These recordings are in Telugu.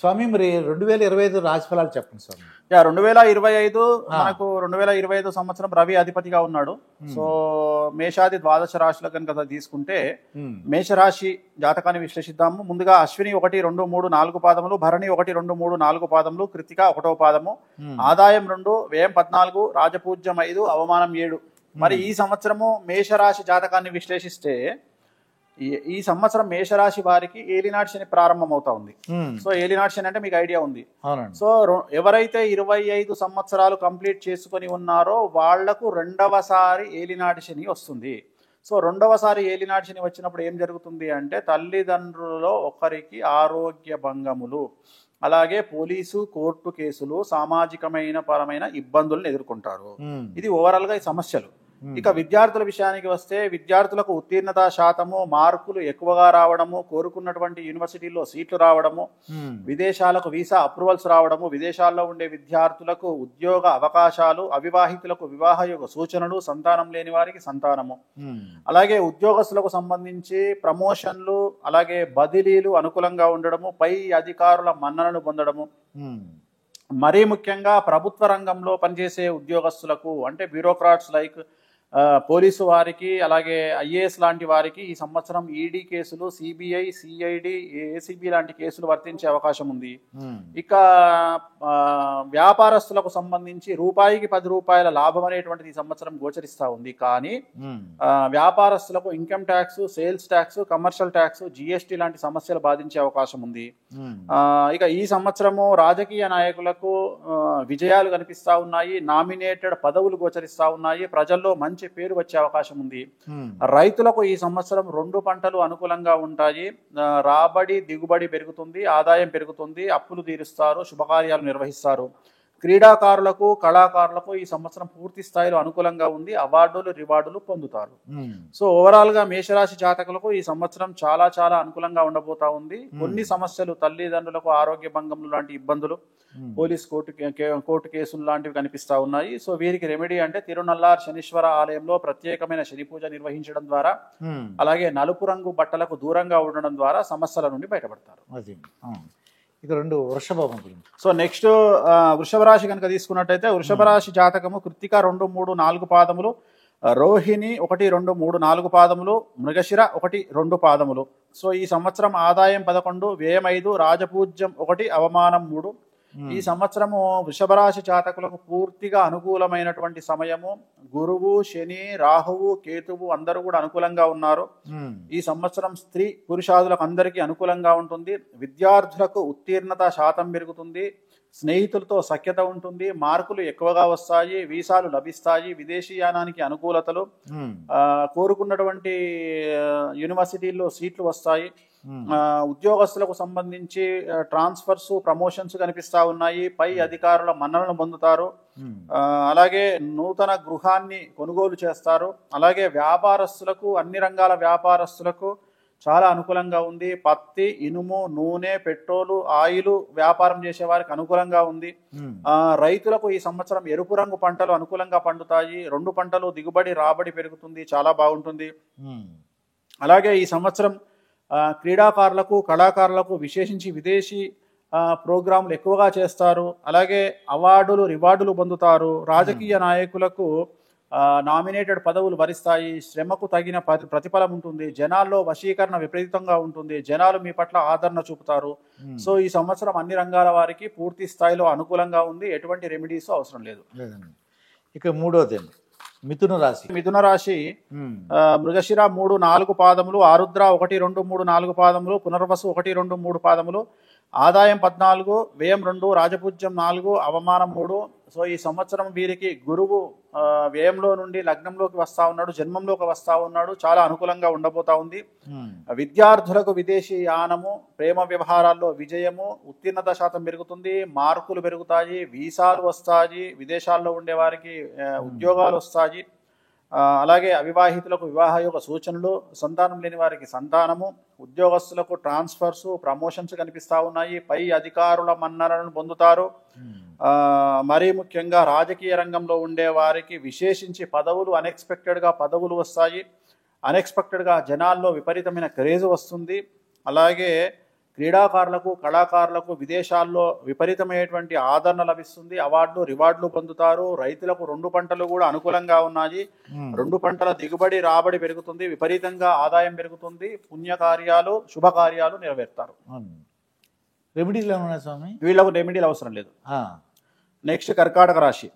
స్వామి మరి 2025 రాశి ఫలాలు చెప్పండి స్వామి. 2025 మనకు 2025 సంవత్సరం రవి అధిపతిగా ఉన్నాడు. సో మేషాది ద్వాదశ రాశుల కనుక తీసుకుంటే మేషరాశి జాతకాన్ని విశ్లేషిద్దాము. ముందుగా అశ్విని 1, 2, 3, 4 పాదములు, భరణి 1, 2, 3, 4 పాదములు, కృతిక 1వ పాదము, ఆదాయం 2, వ్యయం 14, రాజపూజ్యం 5, అవమానం 7. మరి ఈ సంవత్సరము మేషరాశి జాతకాన్ని విశ్లేషిస్తే ఈ సంవత్సరం మేషరాశి వారికి ఏలినాటి శని ప్రారంభం అవుతా ఉంది. సో ఏలినాటి శని అంటే మీకు ఐడియా ఉంది. సో ఎవరైతే 25 సంవత్సరాలు కంప్లీట్ చేసుకొని ఉన్నారో వాళ్లకు రెండవసారి ఏలినాటి శని వస్తుంది. సో రెండవసారి ఏలినాటి శని వచ్చినప్పుడు ఏం జరుగుతుంది అంటే తల్లిదండ్రులలో ఒకరికి ఆరోగ్య భంగములు, అలాగే పోలీసు కోర్టు కేసులు, సామాజికమైన పరమైన ఇబ్బందులను ఎదుర్కొంటారు. ఇది ఓవరాల్ గా ఈ సమస్యలు. ఇక విద్యార్థుల విషయానికి వస్తే విద్యార్థులకు ఉత్తీర్ణత శాతము, మార్కులు ఎక్కువగా రావడము, కోరుకున్నటువంటి యూనివర్సిటీల్లో సీట్లు రావడము, విదేశాలకు వీసా అప్రూవల్స్ రావడము, విదేశాల్లో ఉండే విద్యార్థులకు ఉద్యోగ అవకాశాలు, అవివాహితులకు వివాహ యోగ సూచనలు, సంతానం లేని వారికి సంతానము, అలాగే ఉద్యోగస్తులకు సంబంధించి ప్రమోషన్లు, అలాగే బదిలీలు అనుకూలంగా ఉండడము, పై అధికారుల మన్ననను పొందడము, మరీ ముఖ్యంగా ప్రభుత్వ రంగంలో పనిచేసే ఉద్యోగస్తులకు అంటే బ్యూరోక్రాట్స్ లైక్ పోలీసు వారికి, అలాగే ఐఏఎస్ లాంటి వారికి ఈ సంవత్సరం ఈడీ కేసులు, సిబిఐ, సిఐడి, ఏసీబీ లాంటి కేసులు వర్తించే అవకాశం ఉంది. ఇక వ్యాపారస్తులకు సంబంధించి రూపాయికి 10 రూపాయల లాభం అనేటువంటిది ఈ సంవత్సరం గోచరిస్తా ఉంది. కానీ వ్యాపారస్తులకు income tax, sales tax, commercial tax, GST లాంటి సమస్యలు బాధించే అవకాశం ఉంది. ఇక ఈ సంవత్సరము రాజకీయ నాయకులకు విజయాలు కనిపిస్తా ఉన్నాయి. నామినేటెడ్ పదవులు గోచరిస్తా ఉన్నాయి. ప్రజల్లో మంచి పేరు వచ్చే అవకాశం ఉంది. రైతులకు ఈ సంవత్సరం 2 పంటలు అనుకూలంగా ఉంటాయి. రాబడి దిగుబడి పెరుగుతుంది, ఆదాయం పెరుగుతుంది, అప్పులు తీరుస్తారు, శుభకార్యాలు నిర్వహిస్తారు. క్రీడాకారులకు, కళాకారులకు ఈ సంవత్సరం పూర్తి స్థాయిలో అనుకూలంగా ఉంది. అవార్డులు, రివార్డులు పొందుతారు. సో ఓవరాల్ గా మేషరాశి జాతకులకు ఈ సంవత్సరం చాలా చాలా అనుకూలంగా ఉండబోతా ఉంది. కొన్ని సమస్యలు, తల్లిదండ్రులకు ఆరోగ్య భంగములు లాంటి ఇబ్బందులు, పోలీస్ కోర్టు కేసులు లాంటివి కనిపిస్తా ఉన్నాయి. సో వీరికి రెమెడీ అంటే తిరునల్లార్ శనీశ్వర ఆలయంలో ప్రత్యేకమైన శని పూజ నిర్వహించడం ద్వారా, అలాగే నలుపు రంగు బట్టలకు దూరంగా ఉండడం ద్వారా సమస్యల నుండి బయటపడతారు. ఇక 2 వృషభం గురించి. సో నెక్స్ట్ వృషభ రాశి కనుక తీసుకున్నట్టయితే వృషభ రాశి జాతకము కృత్తిక 2, 3, 4 పాదములు, రోహిణి 1, 2, 3, 4 పాదములు, మృగశిర 1, 2 పాదములు. సో ఈ సంవత్సరం ఆదాయం 11, వ్యయం 5, రాజపూజ్యం 1, అవమానం 3. ఈ సంవత్సరము వృషభ రాశి జాతకులకు పూర్తిగా అనుకూలమైనటువంటి సమయము. గురువు, శని, రాహువు, కేతువు అందరూ కూడా అనుకూలంగా ఉన్నారు. ఈ సంవత్సరం స్త్రీ పురుషాదులకు అందరికీ అనుకూలంగా ఉంటుంది. విద్యార్థులకు ఉత్తీర్ణత శాతం పెరుగుతుంది. స్నేహితులతో సఖ్యత ఉంటుంది. మార్కులు ఎక్కువగా వస్తాయి. వీసాలు లభిస్తాయి. విదేశీయానానికి అనుకూలతలు, కోరుకున్నటువంటి యూనివర్సిటీల్లో సీట్లు వస్తాయి. ఉద్యోగస్తులకు సంబంధించి ట్రాన్స్ఫర్స్, ప్రమోషన్స్ కనిపిస్తా ఉన్నాయి. పై అధికారుల మన్ననను పొందుతారు. అలాగే నూతన గృహాన్ని కొనుగోలు చేస్తారు. అలాగే వ్యాపారస్తులకు, అన్ని రంగాల వ్యాపారస్తులకు చాలా అనుకూలంగా ఉంది. పత్తి, ఇనుము, నూనె, పెట్రోలు, ఆయిల్ వ్యాపారం చేసే వారికి అనుకూలంగా ఉంది. రైతులకు ఈ సంవత్సరం ఎరుపు రంగు పంటలు అనుకూలంగా పండుతాయి. 2 పంటలు దిగుబడి, రాబడి పెరుగుతుంది, చాలా బాగుంటుంది. అలాగే ఈ సంవత్సరం క్రీడాకారులకు, కళాకారులకు విశేషించి విదేశీ ప్రోగ్రాంలు ఎక్కువగా చేస్తారు. అలాగే అవార్డులు, రివార్డులు పొందుతారు. రాజకీయ నాయకులకు నామినేటెడ్ పదవులు వరిస్తాయి. శ్రమకు తగిన ప్రతిఫలం ఉంటుంది. జనాల్లో వశీకరణ విపరీతంగా ఉంటుంది. జనాలు మీ పట్ల ఆదరణ చూపుతారు. సో ఈ సంవత్సరం అన్ని రంగాల వారికి పూర్తి స్థాయిలో అనుకూలంగా ఉంది. ఎటువంటి రెమెడీస్ అవసరం లేదు. ఇక 3వది మిథున రాశి. మిథున రాశి మృగశిర 3, 4 పాదములు, ఆరుద్ర 1, 2, 3, 4 పాదములు, పునర్వసు 1, 2, 3 పాదములు, ఆదాయం 14, వ్యయం 2, రాజపూజ్యం 4, అవమానం 3. సో ఈ సంవత్సరం వీరికి గురువు వ్యయంలో నుండి లగ్నంలోకి వస్తా ఉన్నాడు, జన్మంలోకి వస్తా ఉన్నాడు. చాలా అనుకూలంగా ఉండబోతా ఉంది. విద్యార్థులకు విదేశీ యానము, ప్రేమ వ్యవహారాల్లో విజయము, ఉత్తీర్ణత శాతం పెరుగుతుంది, మార్కులు పెరుగుతాయి, వీసాలు వస్తాయి, విదేశాల్లో ఉండే వారికి ఉద్యోగాలు వస్తాయి. అలాగే అవివాహితులకు వివాహ యొక్క సూచనలు, సంతానం లేని వారికి సంతానము, ఉద్యోగస్తులకు ట్రాన్స్ఫర్స్, ప్రమోషన్స్ కనిపిస్తా ఉన్నాయి. పై అధికారుల మన్ననలను పొందుతారు. మరీ ముఖ్యంగా రాజకీయ రంగంలో ఉండే వారికి విశేషించి పదవులు, అన్ఎక్స్పెక్టెడ్గా పదవులు వస్తాయి. అన్ఎక్స్పెక్టెడ్గా జనాల్లో విపరీతమైన క్రేజ్ వస్తుంది. అలాగే క్రీడాకారులకు కళాకారులకు విదేశాల్లో విపరీతమైనటువంటి ఆదరణ లభిస్తుంది, అవార్డులు రివార్డులు పొందుతారు. రైతులకు 2 పంటలు కూడా అనుకూలంగా ఉన్నాయి. 2 పంటల దిగుబడి రాబడి పెరుగుతుంది, విపరీతంగా ఆదాయం పెరుగుతుంది, పుణ్యకార్యాలు శుభకార్యాలు నెరవేరుతారు. రెమెడీలు ఏమన్నా స్వామి? వీళ్ళకు రెమెడీలు అవసరం లేదు. ఆ. నెక్స్ట్ కర్కాటక రాశి.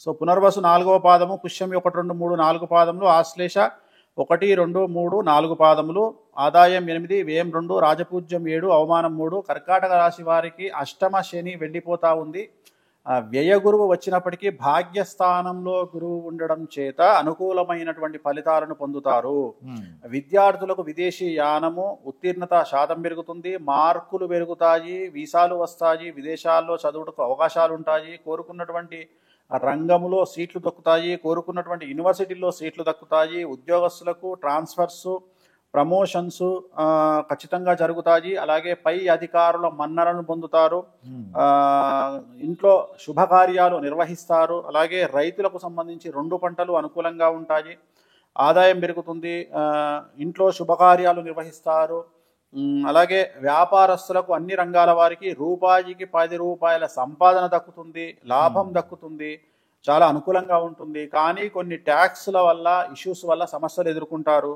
సో పునర్వసు 4వ పాదము, పుష్యమి 1, 2, 3, 4 పాదములు, ఆశ్లేష 1, 2, 3, 4 పాదములు, ఆదాయం 8, వ్యయం 2, రాజపూజ్యం 7, అవమానం 3. కర్కాటక రాశి వారికి అష్టమ శని వెళ్ళిపోతా ఉంది. వ్యయ గురువు వచ్చినప్పటికీ భాగ్యస్థానంలో గురువు ఉండడం చేత అనుకూలమైనటువంటి ఫలితాలను పొందుతారు. విద్యార్థులకు విదేశీ యానము, ఉత్తీర్ణత శాతం పెరుగుతుంది, మార్కులు పెరుగుతాయి, వీసాలు వస్తాయి, విదేశాల్లో చదువుటకు అవకాశాలు ఉంటాయి, కోరుకున్నటువంటి రంగంలో సీట్లు దక్కుతాయి, కోరుకున్నటువంటి యూనివర్సిటీల్లో సీట్లు దక్కుతాయి, ఉద్యోగస్తులకు ట్రాన్స్ఫర్స్ ప్రమోషన్స్ ఖచ్చితంగా జరుగుతాయి. అలాగే పై అధికారుల మన్ననలను పొందుతారు, ఇంట్లో శుభకార్యాలు నిర్వహిస్తారు. అలాగే రైతులకు సంబంధించి 2 పంటలు అనుకూలంగా ఉంటాయి, ఆదాయం పెరుగుతుంది, ఇంట్లో శుభకార్యాలు నిర్వహిస్తారు. అలాగే వ్యాపారస్తులకు అన్ని రంగాల వారికి రూపాయికి 10 రూపాయల సంపాదన దక్కుతుంది, లాభం దక్కుతుంది, చాలా అనుకూలంగా ఉంటుంది. కానీ కొన్ని ట్యాక్స్ల వల్ల ఇష్యూస్ వల్ల సమస్యలు ఎదుర్కొంటారు.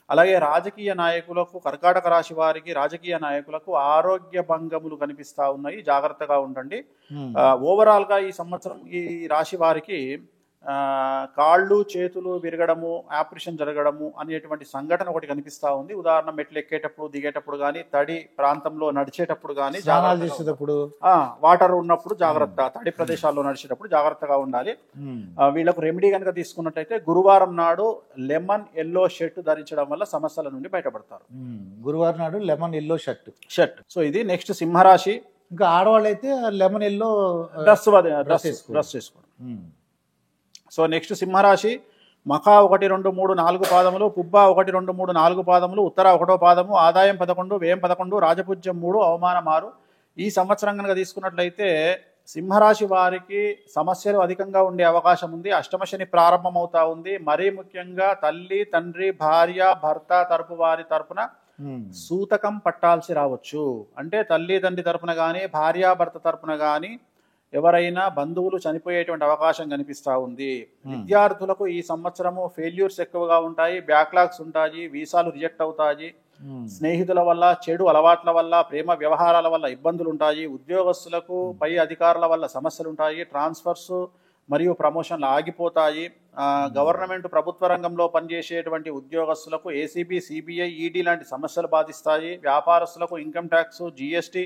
అలాగే రాజకీయ నాయకులకు, కర్కాటక రాశి వారికి రాజకీయ నాయకులకు ఆరోగ్య భంగములు కనిపిస్తూ ఉన్నాయి, జాగ్రత్తగా ఉండండి. ఓవరాల్గా ఈ సంవత్సరం ఈ రాశి వారికి కాళ్ళు చేతులు విరగడము, ఆపరేషన్ జరగడము అనేటువంటి సంఘటన ఒకటి కనిపిస్తూ ఉంది. ఉదాహరణ మెట్లు ఎక్కేటప్పుడు దిగేటప్పుడు కానీ, తడి ప్రాంతంలో నడిచేటప్పుడు కానీ, చేసేటప్పుడు, వాటర్ ఉన్నప్పుడు జాగ్రత్త, తడి ప్రదేశాల్లో నడిచేటప్పుడు జాగ్రత్తగా ఉండాలి. వీళ్ళకు రెమెడీ కనుక తీసుకున్నట్టయితే గురువారం నాడు లెమన్ ఎల్లో షర్ట్ ధరించడం వల్ల సమస్యల నుండి బయటపడతారు. గురువారం నాడు లెమన్ ఎల్లో షర్ట్. సో ఇది నెక్స్ట్ సింహరాశి. ఇంకా ఆడవాళ్ళు అయితే లెమన్ ఎల్లో డ్రెస్ చేసుకోవడం. సో నెక్స్ట్ సింహరాశి. మఖ 1, 2, 3, 4 పాదములు, పుబ్బ 1, 2, 3, 4 పాదములు, ఉత్తర 1వ పాదము, ఆదాయం 11, వ్యయం 11, రాజపూజ్యం 3, అవమానం 6. ఈ సంవత్సరం కనుక తీసుకున్నట్లయితే సింహరాశి వారికి సమస్యలు అధికంగా ఉండే అవకాశం ఉంది. అష్టమ శని ప్రారంభమవుతా ఉంది. మరీ ముఖ్యంగా తల్లి, తండ్రి, భార్య, భర్త తరపు వారి తరపున సూతకం పట్టాల్సి రావచ్చు. అంటే తల్లి తండ్రి తరపున కానీ, భార్యాభర్త తరపున కానీ ఎవరైనా బంధువులు చనిపోయేటువంటి అవకాశం కనిపిస్తూ ఉంది. విద్యార్థులకు ఈ సంవత్సరము ఫెయిల్యూర్స్ ఎక్కువగా ఉంటాయి, బ్యాక్లాగ్స్ ఉంటాయి, వీసాలు రిజెక్ట్ అవుతాయి, స్నేహితుల వల్ల, చెడు అలవాట్ల వల్ల, ప్రేమ వ్యవహారాల వల్ల ఇబ్బందులు ఉంటాయి. ఉద్యోగస్తులకు పై అధికారుల వల్ల సమస్యలు ఉంటాయి, ట్రాన్స్ఫర్స్ మరియు ప్రమోషన్లు ఆగిపోతాయి. గవర్నమెంట్ ప్రభుత్వ రంగంలో పనిచేసేటువంటి ఉద్యోగస్తులకు ఏసీబీ, సిబిఐ, ఈడీ లాంటి సమస్యలు బాధిస్తాయి. వ్యాపారస్తులకు income tax, GST,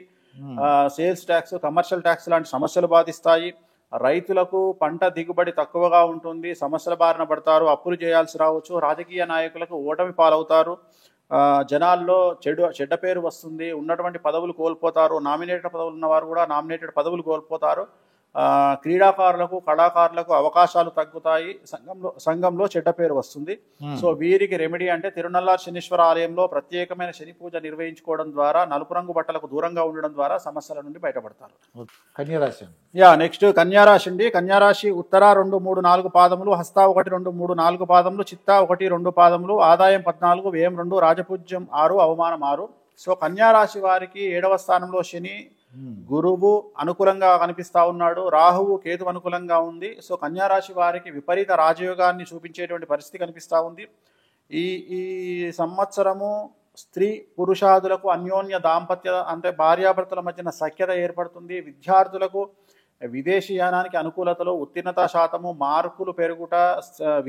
sales tax, commercial tax లాంటి సమస్యలు బాధిస్తాయి. రైతులకు పంట దిగుబడి తక్కువగా ఉంటుంది, సమస్యల బారిన పడతారు, అప్పులు చేయాల్సి రావచ్చు. రాజకీయ నాయకులకు ఓటమి పాలవుతారు, జనాల్లో చెడ్డ పేరు వస్తుంది, ఉన్నటువంటి పదవులు కోల్పోతారు. నామినేటెడ్ పదవులు ఉన్నవారు కూడా నామినేటెడ్ పదవులు కోల్పోతారు. క్రీడాకారులకు కళాకారులకు అవకాశాలు తగ్గుతాయి, సంఘంలో చెడ్డ పేరు వస్తుంది. సో వీరికి రెమెడీ అంటే తిరునల్లార్ శనీశ్వర ఆలయంలో ప్రత్యేకమైన శని పూజ నిర్వహించుకోవడం ద్వారా, నలుపు రంగు బట్టలకు దూరంగా ఉండడం ద్వారా సమస్యల నుండి బయటపడతారు. కన్యారాశి. నెక్స్ట్ కన్యారాశి అండి. కన్యారాశి ఉత్తర 2, 3, 4 పాదములు, హస్త 1, 2, 3, 4 పాదములు, చిత్త 1, 2 పాదములు, ఆదాయం 14, వ్యయం 2, రాజపూజ్యం 6, అవమానం 6. సో కన్యారాశి వారికి 7వ స్థానంలో శని, గురువు అనుకూలంగా కనిపిస్తా ఉన్నాడు, రాహువు కేతు అనుకూలంగా ఉంది. సో కన్యారాశి వారికి విపరీత రాజయోగాన్ని చూపించేటువంటి పరిస్థితి కనిపిస్తూ ఉంది. ఈ సంవత్సరము స్త్రీ పురుషాదులకు అన్యోన్య దాంపత్య అంటే భార్యాభర్తల మధ్యన సఖ్యత ఏర్పడుతుంది. విద్యార్థులకు విదేశీయానానికి అనుకూలతలు, ఉత్తీర్ణత శాతము, మార్కులు పెరుగుట,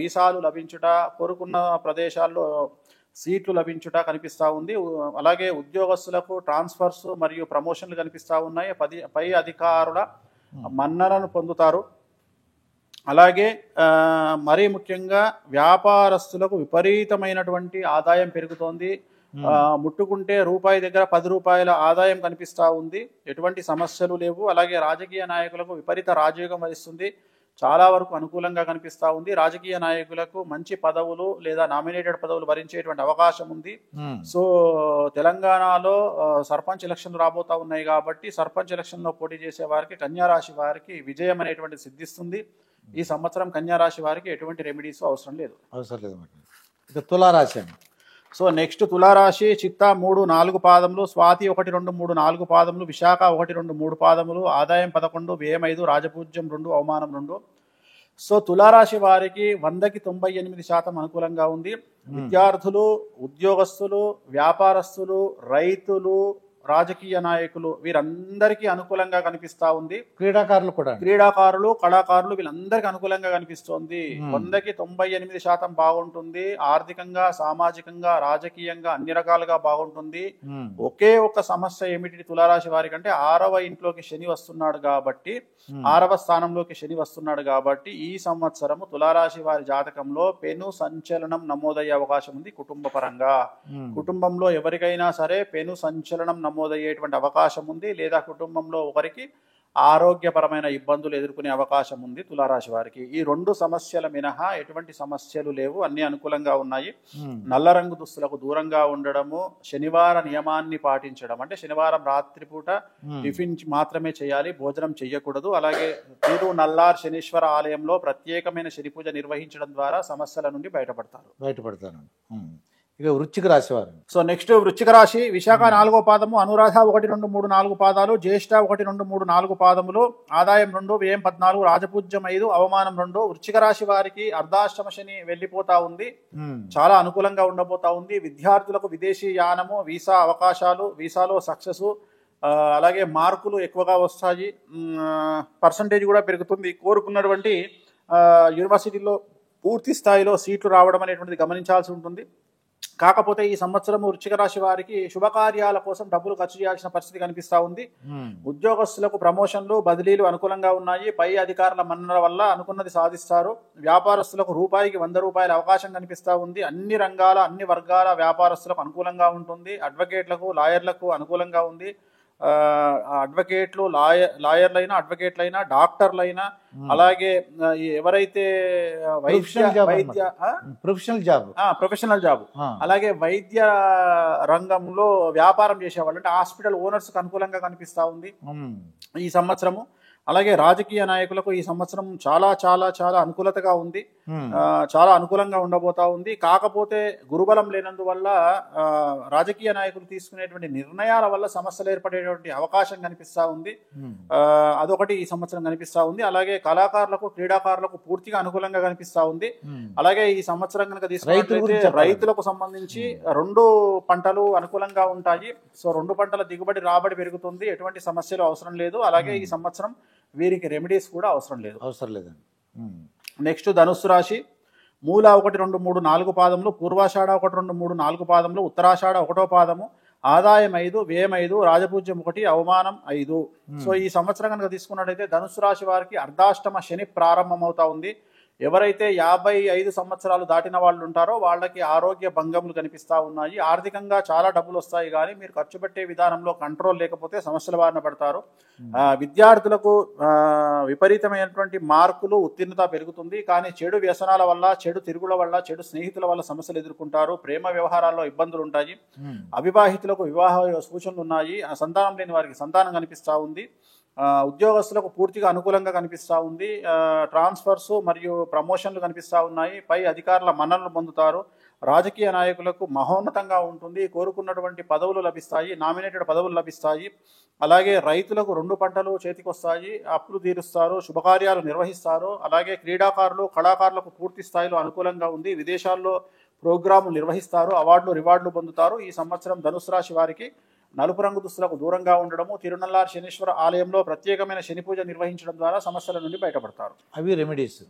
వీసాలు లభించుట, కోరుకున్న ప్రదేశాల్లో సీట్లు లభించుట కనిపిస్తూ ఉంది. అలాగే ఉద్యోగస్తులకు ట్రాన్స్ఫర్స్ మరియు ప్రమోషన్లు కనిపిస్తూ ఉన్నాయి, పై అధికారుల మన్ననను పొందుతారు. అలాగే మరీ ముఖ్యంగా వ్యాపారస్తులకు విపరీతమైనటువంటి ఆదాయం పెరుగుతోంది. ముట్టుకుంటే రూపాయి దగ్గర 10 రూపాయల ఆదాయం కనిపిస్తూ ఉంది, ఎటువంటి సమస్యలు లేవు. అలాగే రాజకీయ నాయకులకు విపరీత రాజయోగం వరిస్తుంది, చాలా వరకు అనుకూలంగా కనిపిస్తూ ఉంది. రాజకీయ నాయకులకు మంచి పదవులు లేదా నామినేటెడ్ పదవులు భరించేటువంటి అవకాశం ఉంది. సో తెలంగాణలో సర్పంచ్ ఎలక్షన్లు రాబోతా ఉన్నాయి కాబట్టి సర్పంచ్ ఎలక్షన్లో పోటీ చేసే వారికి, కన్యారాశి వారికి విజయం అనేటువంటి సిద్ధిస్తుంది. ఈ సంవత్సరం కన్యారాశి వారికి ఎటువంటి రెమెడీస్ అవసరం లేదు. ఇక తులారాశి. సో నెక్స్ట్ తులారాశి చిత్త 3, 4 పాదములు, స్వాతి 1, 2, 3, 4 పాదములు, విశాఖ 1, 2, 3 పాదములు, ఆదాయం 11, వ్యయం 5, రాజపూజ్యం 2, అవమానం 2. సో తులారాశి వారికి 100కి 98% అనుకూలంగా ఉంది. విద్యార్థులు, ఉద్యోగస్తులు, వ్యాపారస్తులు, రైతులు, రాజకీయ నాయకులు వీరందరికీ అనుకూలంగా కనిపిస్తా ఉంది. క్రీడాకారులు కూడా క్రీడాకారులు, కళాకారులు వీళ్ళందరికీ అనుకూలంగా కనిపిస్తోంది. 100కి 98% బాగుంటుంది. ఆర్థికంగా, సామాజికంగా, రాజకీయంగా అన్ని రకాలుగా బాగుంటుంది. ఒకే ఒక సమస్య ఏమిటి తులారాశి వారికి అంటే 6వ ఇంట్లోకి శని వస్తున్నాడు కాబట్టి, 6వ స్థానంలోకి శని వస్తున్నాడు కాబట్టి ఈ సంవత్సరము తులారాశి వారి జాతకంలో పెను సంచలనం నమోదయ్యే అవకాశం ఉంది. కుటుంబ పరంగా కుటుంబంలో ఎవరికైనా సరే పెను సంచలనం నమోదయ్యేటువంటి అవకాశం ఉంది. లేదా కుటుంబంలో ఒకరికి ఆరోగ్యపరమైన ఇబ్బందులు ఎదుర్కొనే అవకాశం ఉంది తులారాశి వారికి. ఈ 2 సమస్యల మినహా ఎటువంటి సమస్యలు లేవు, అన్ని అనుకూలంగా ఉన్నాయి. నల్ల రంగు దుస్తులకు దూరంగా ఉండడము, శనివార నియమాన్ని పాటించడం, అంటే శనివారం రాత్రిపూట టిఫిన్ మాత్రమే చేయాలి, భోజనం చేయకూడదు. అలాగే తిరు నల్లార్ శనీశ్వర ఆలయంలో ప్రత్యేకమైన శని పూజ నిర్వహించడం ద్వారా సమస్యల నుండి బయటపడతారు. ఇక వృశ్చిక రాశి వారు. సో నెక్స్ట్ వృశ్చిక రాశి విశాఖ 4వ పాదము, అనురాధ 1, 2, 3, 4 పాదాలు, జ్యేష్ఠ 1, 2, 3, 4 పాదములు, ఆదాయం 2, వ్యయం 14, రాజపూజ్యం 5, అవమానం 2. వృశ్చిక రాశి వారికి అర్ధాష్టమ శని వెళ్ళిపోతా ఉంది. చాలా అనుకూలంగా ఉండబోతా ఉంది. విద్యార్థులకు విదేశీ యానము, వీసా అవకాశాలు, వీసాలో సక్సెస్, అలాగే మార్కులు ఎక్కువగా వస్తాయి, పర్సంటేజ్ కూడా పెరుగుతుంది. కోరుకున్నటువంటి యూనివర్సిటీలో పూర్తి స్థాయిలో సీట్లు రావడం అనేటువంటిది గమనించాల్సి ఉంటుంది. కాకపోతే ఈ సంవత్సరం వృశ్చిక రాశి వారికి శుభకార్యాల కోసం డబ్బులు ఖర్చు చేయాల్సిన పరిస్థితి కనిపిస్తా ఉంది. ఉద్యోగస్తులకు ప్రమోషన్లు, బదిలీలు అనుకూలంగా ఉన్నాయి. పై అధికారుల మన్నన వల్ల అనుకున్నది సాధిస్తారు. వ్యాపారస్తులకు రూపాయికి 100 రూపాయల అవకాశం కనిపిస్తా ఉంది. అన్ని రంగాల, అన్ని వర్గాల వ్యాపారస్తులకు అనుకూలంగా ఉంటుంది. అడ్వకేట్లకు, లాయర్లకు అనుకూలంగా ఉంది. అడ్వకేట్లు, లాయర్లైనా, అడ్వకేట్లైనా, డాక్టర్లైనా, అలాగే ఎవరైతే ప్రొఫెషనల్ జాబ్, అలాగే వైద్య రంగంలో వ్యాపారం చేసేవాళ్ళు, అంటే హాస్పిటల్ ఓనర్స్ కు అనుకూలంగా కనిపిస్తా ఉంది ఈ సంవత్సరము. అలాగే రాజకీయ నాయకులకు ఈ సంవత్సరం చాలా చాలా చాలా అనుకూలతగా ఉంది. చాలా అనుకూలంగా ఉండబోతా ఉంది. కాకపోతే గురుబలం లేనందువల్ల రాజకీయ నాయకులు తీసుకునేటువంటి నిర్ణయాల వల్ల సమస్యలు ఏర్పడేటువంటి అవకాశం కనిపిస్తా ఉంది. అదొకటి ఈ సంవత్సరం కనిపిస్తా ఉంది. అలాగే కళాకారులకు, క్రీడాకారులకు పూర్తిగా అనుకూలంగా కనిపిస్తా ఉంది. అలాగే ఈ సంవత్సరం కనుక తీసుకున్నట్లయితే రైతులకు సంబంధించి 2 పంటలు అనుకూలంగా ఉంటాయి. సో 2 పంటల దిగుబడి, రాబడి పెరుగుతుంది. ఎటువంటి సమస్యలు అవసరం లేదు. అలాగే ఈ సంవత్సరం వీరికి రెమెడీస్ కూడా అవసరం లేదు. నెక్స్ట్ ధనుస్సు రాశి మూల 1, 2, 3, 4 పాదములు, పూర్వాషాఢ 1, 2, 3, 4 పాదములు, ఉత్తరాషాఢ 1వ పాదము, ఆదాయం 5, వ్యయం 5, రాజపూజ్యం 1, అవమానం 5. సో ఈ సంవత్సరం కనుక తీసుకున్నట్టయితే ధనుస్సు రాశి వారికి అర్ధాష్టమ శని ప్రారంభమవుతా ఉంది. ఎవరైతే 55 సంవత్సరాలు దాటిన వాళ్ళు ఉంటారో వాళ్ళకి ఆరోగ్య భంగములు కనిపిస్తూ ఉన్నాయి. ఆర్థికంగా చాలా డబ్బులు వస్తాయి, కానీ మీరు ఖర్చు పెట్టే విధానంలో కంట్రోల్ లేకపోతే సమస్యల బారిన పడతారు. విద్యార్థులకు విపరీతమైనటువంటి మార్కులు, ఉత్తీర్ణత పెరుగుతుంది. కానీ చెడు వ్యసనాల వల్ల, చెడు తిరుగుల వల్ల, చెడు స్నేహితుల వల్ల సమస్యలు ఎదుర్కొంటారు. ప్రేమ వ్యవహారాల్లో ఇబ్బందులు ఉంటాయి. అవివాహితులకు వివాహ సూచనలు ఉన్నాయి. సంతానం లేని వారికి సంతానం కనిపిస్తూ ఉంది. ఉద్యోగస్తులకు పూర్తిగా అనుకూలంగా కనిపిస్తూ ఉంది. ట్రాన్స్ఫర్స్ మరియు ప్రమోషన్లు కనిపిస్తూ ఉన్నాయి. పై అధికారుల మన్ననలు పొందుతారు. రాజకీయ నాయకులకు మహోన్నతంగా ఉంటుంది. కోరుకున్నటువంటి పదవులు లభిస్తాయి, నామినేటెడ్ పదవులు లభిస్తాయి. అలాగే రైతులకు 2 పంటలు చేతికొస్తాయి, అప్పులు తీరుస్తారు, శుభకార్యాలు నిర్వహిస్తారు. అలాగే క్రీడాకారులు, కళాకారులకు పూర్తి స్థాయిలో అనుకూలంగా ఉంది. విదేశాల్లో ప్రోగ్రాములు నిర్వహిస్తారు, అవార్డులు, రివార్డులు పొందుతారు. ఈ సంవత్సరం ధనుసు రాశి వారికి నలుపు రంగు దుస్తులకు దూరంగా ఉండడము, తిరునల్లార్ శనీశ్వర ఆలయంలో ప్రత్యేకమైన శని పూజ నిర్వహించడం ద్వారా సమస్యల నుండి బయటపడతారు. అవి రెమెడీస్.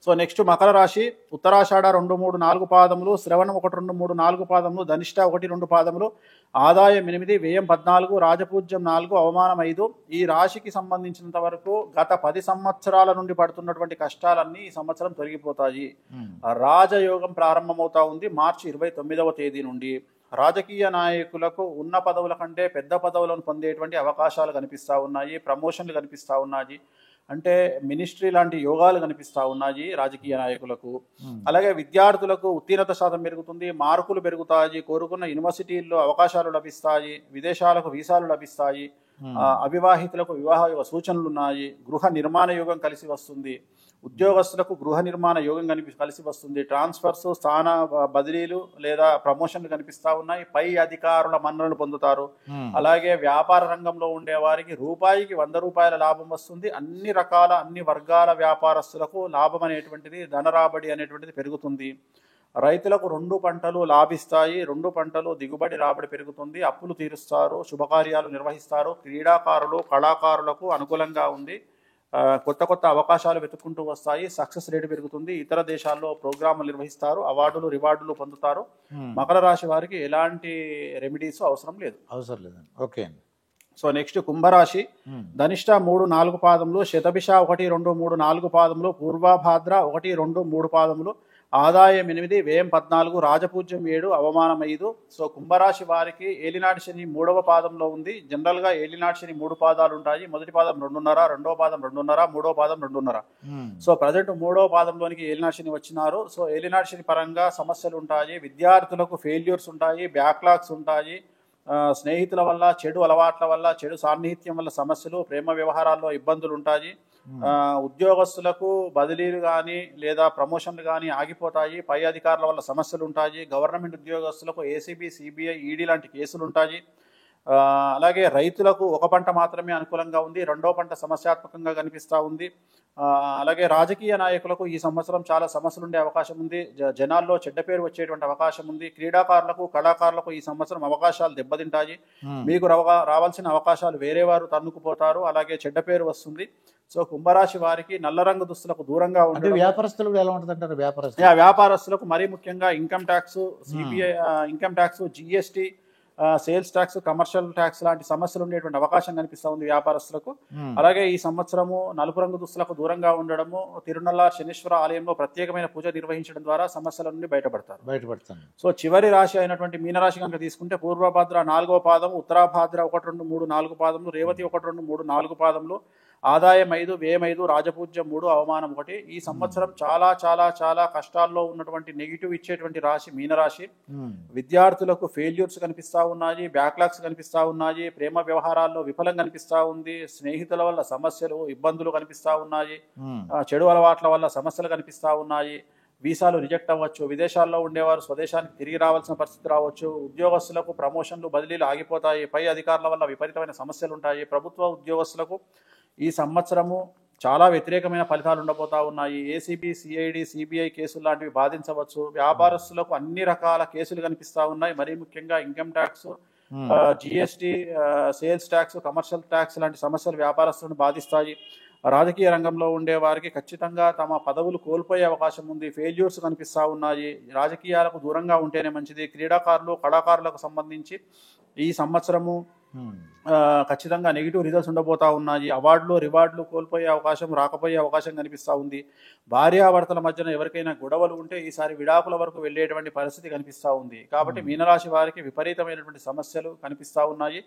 సో నెక్స్ట్ మకర రాశి ఉత్తరాషాఢ 2, 3, 4 పాదములు, శ్రవణం 1, 2, 3, 4 పాదములు, ధనిష్ట 1, 2 పాదములు, ఆదాయం 8, వ్యయం 14, రాజపూజ్యం 4, అవమానం 5. ఈ రాశికి సంబంధించినంత వరకు గత 10 సంవత్సరాల నుండి పడుతున్నటువంటి కష్టాలన్నీ ఈ సంవత్సరం తొలగిపోతాయి. రాజయోగం ప్రారంభమవుతా ఉంది మార్చి 29వ తేదీ నుండి. రాజకీయ నాయకులకు ఉన్న పదవుల కంటే పెద్ద పదవులను పొందేటువంటి అవకాశాలు కనిపిస్తూ ఉన్నాయి. ప్రమోషన్లు కనిపిస్తూ ఉన్నాయి. అంటే మినిస్ట్రీ లాంటి యోగాలు కనిపిస్తూ ఉన్నాయి రాజకీయ నాయకులకు. అలాగే విద్యార్థులకు ఉత్తీర్ణత శాతం పెరుగుతుంది, మార్కులు పెరుగుతాయి, కోరుకున్న యూనివర్సిటీల్లో అవకాశాలు లభిస్తాయి, విదేశాలకు వీసాలు లభిస్తాయి. అవివాహితులకు వివాహ సూచనలు ఉన్నాయి. గృహ నిర్మాణ యోగం కలిసి వస్తుంది. ఉద్యోగస్తులకు గృహ నిర్మాణ యోగం కలిసి వస్తుంది. ట్రాన్స్ఫర్స్, స్థాన బదిలీలు లేదా ప్రమోషన్లు కనిపిస్తా ఉన్నాయి. పై అధికారుల మన్ననలు పొందుతారు. అలాగే వ్యాపార రంగంలో ఉండే వారికి రూపాయికి 100 రూపాయల లాభం వస్తుంది. అన్ని వర్గాల వ్యాపారస్తులకు లాభం అనేటువంటిది, ధన రాబడి అనేటువంటిది పెరుగుతుంది. రైతులకు 2 పంటలు లాభిస్తాయి. 2 పంటలు దిగుబడి రాబడి పెరుగుతుంది. అప్పులు తీరుస్తారు. శుభకార్యాలు నిర్వహిస్తారు. క్రీడాకారులు, కళాకారులకు అనుకూలంగా ఉంది. కొత్త అవకాశాలు వెతుక్కుంటూ వస్తాయి. సక్సెస్ రేటు పెరుగుతుంది. ఇతర దేశాల్లో ప్రోగ్రాములు నిర్వహిస్తారు. అవార్డులు, రివార్డులు పొందుతారు. మకర రాశి వారికి ఎలాంటి రెమెడీస్ అవసరం లేదు. ఓకే అండి. సో నెక్స్ట్ కుంభరాశి. ధనిష్ట 3, 4 పాదములు, శతభిష 1, 2, 3, 4 పాదములు, పూర్వభాద్ర 1, 2, 3 పాదములు, ఆదాయం 8, వ్యయం 14, రాజపూజ్యం 7, అవమానం 5. సో కుంభరాశి వారికి ఏలినాటి శని 3వ పాదంలో ఉంది. జనరల్ గా ఏలినాటి శని 3 పాదాలు ఉంటాయి. మొదటి పాదం 2.5, రెండవ పాదం 2.5, మూడవ పాదం 2.5. సో ప్రజెంట్ 3వ పాదంలోనికి ఏలినాటి శని వచ్చినారు. సో ఏలినాటి శని పరంగా సమస్యలు ఉంటాయి. విద్యార్థులకు ఫెయిల్యూర్స్ ఉంటాయి, బ్యాక్లాగ్స్ ఉంటాయి. స్నేహితుల వల్ల, చెడు అలవాట్ల వల్ల, చెడు సాన్నిహిత్యం వల్ల సమస్యలు, ప్రేమ వ్యవహారాల్లో ఇబ్బందులు ఉంటాయి. ఉద్యోగస్తులకు బదిలీలు కానీ లేదా ప్రమోషన్లు కానీ ఆగిపోతాయి. పై అధికారుల వల్ల సమస్యలు ఉంటాయి. గవర్నమెంట్ ఉద్యోగస్తులకు ఏసీబీ, సిబిఐ, ఈడీ లాంటి కేసులు ఉంటాయి. అలాగే రైతులకు 1 పంట మాత్రమే అనుకూలంగా ఉంది. 2వ పంట సమస్యాత్మకంగా కనిపిస్తూ ఉంది. అలాగే రాజకీయ నాయకులకు ఈ సంవత్సరం చాలా సమస్యలు ఉండే అవకాశం ఉంది. జనాల్లో చెడ్డ పేరు వచ్చేటువంటి అవకాశం ఉంది. క్రీడాకారులకు, కళాకారులకు ఈ సంవత్సరం అవకాశాలు దెబ్బతింటాయి. మీకు రావాల్సిన అవకాశాలు వేరే వారు తన్నుకుపోతారు. అలాగే చెడ్డ పేరు వస్తుంది. సో కుంభరాశి వారికి నల్ల రంగు దుస్తులకు దూరంగా ఉంటే వ్యాపారస్తులకు ఎలా ఉంటుంది అంటారు? వ్యాపారస్తులకు మరీ ముఖ్యంగా income tax, CBI income tax, GST, sales tax, commercial tax లాంటి సమస్యలు ఉండేటువంటి అవకాశం కనిపిస్తూ ఉంది వ్యాపారస్తులకు. అలాగే ఈ సంవత్సరము నలుపు రంగు దుస్తులకు దూరంగా ఉండడము, తిరునల్ల శనీశ్వర ఆలయంలో ప్రత్యేకమైన పూజ నిర్వహించడం ద్వారా సమస్యల నుండి బయటపడతారు. సో చివరి రాశి అయినటువంటి మీనరాశి కనుక తీసుకుంటే పూర్వభాద్ర 4వ పాదం, ఉత్తరాభాద్ర 1, 2, 3, 4 పాదములు, రేవతి 1, 2, 3, 4 పాదములు, ఆదాయం 5, వ్యయం 5, రాజపూజ్యం 3, అవమానం 1. ఈ సంవత్సరం చాలా చాలా చాలా కష్టాల్లో ఉన్నటువంటి నెగిటివ్ ఇచ్చేటువంటి రాశి మీనరాశి. విద్యార్థులకు ఫెయిల్యూర్స్ కనిపిస్తా ఉన్నాయి, బ్యాక్లాగ్స్ కనిపిస్తా ఉన్నాయి, ప్రేమ వ్యవహారాల్లో విఫలం కనిపిస్తా ఉంది, స్నేహితుల వల్ల సమస్యలు, ఇబ్బందులు కనిపిస్తా ఉన్నాయి, చెడు అలవాట్ల వల్ల సమస్యలు కనిపిస్తా ఉన్నాయి. వీసాలు రిజెక్ట్ అవ్వచ్చు. విదేశాల్లో ఉండేవారు స్వదేశానికి తిరిగి రావాల్సిన పరిస్థితి రావచ్చు. ఉద్యోగస్తులకు ప్రమోషన్లు, బదిలీలు ఆగిపోతాయి. పై అధికారుల వల్ల విపరీతమైన సమస్యలు ఉంటాయి. ప్రభుత్వ ఉద్యోగస్తులకు ఈ సంవత్సరము చాలా వ్యతిరేకమైన ఫలితాలు ఉండబోతా ఉన్నాయి. ఏసీబీ, సిఐడి, సిబిఐ కేసులు లాంటివి బాధించవచ్చు. వ్యాపారస్తులకు అన్ని రకాల కేసులు కనిపిస్తా ఉన్నాయి. మరీ ముఖ్యంగా income tax, GST, sales tax, commercial tax లాంటి సమస్యలు వ్యాపారస్తులను బాధిస్తాయి. రాజకీయ రంగంలో ఉండే వారికి ఖచ్చితంగా తమ పదవులు కోల్పోయే అవకాశం ఉంది. ఫెయిల్యూర్స్ కనిపిస్తూ ఉన్నాయి. రాజకీయాలకు దూరంగా ఉంటేనే మంచిది. క్రీడాకారులు, కళాకారులకు సంబంధించి ఈ సంవత్సరము ఖచ్చితంగా నెగిటివ్ రిజల్ట్స్ ఉండబోతా ఉన్నాయి. అవార్డులు, రివార్డులు కోల్పోయే అవకాశం, రాకపోయే అవకాశం కనిపిస్తూ ఉంది. భార్యాభర్తల మధ్యన ఎవరికైనా గొడవలు ఉంటే ఈసారి విడాకుల వరకు వెళ్ళేటువంటి పరిస్థితి కనిపిస్తూ ఉంది. కాబట్టి మీనరాశి వారికి విపరీతమైనటువంటి సమస్యలు కనిపిస్తూ ఉన్నాయి.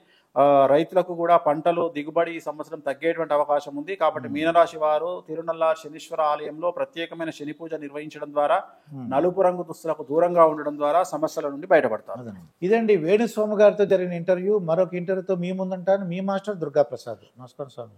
రైతులకు కూడా పంటలు దిగుబడి ఈ సంవత్సరం తగ్గేటువంటి అవకాశం ఉంది. కాబట్టి మీనరాశి వారు తిరునల్ల శనీశ్వర ఆలయంలో ప్రత్యేకమైన శని పూజ నిర్వహించడం ద్వారా, నలుపు రంగు దుస్తులకు దూరంగా ఉండడం ద్వారా సమస్యల నుండి బయటపడతారు. ఇదండి వేణుస్వామి గారితో జరిగిన ఇంటర్వ్యూ. మరొక ఇంటర్వ్యూతో మీ ముందుంటాను. మీ మాస్టర్ దుర్గా ప్రసాద్. నమస్కారం స్వామి.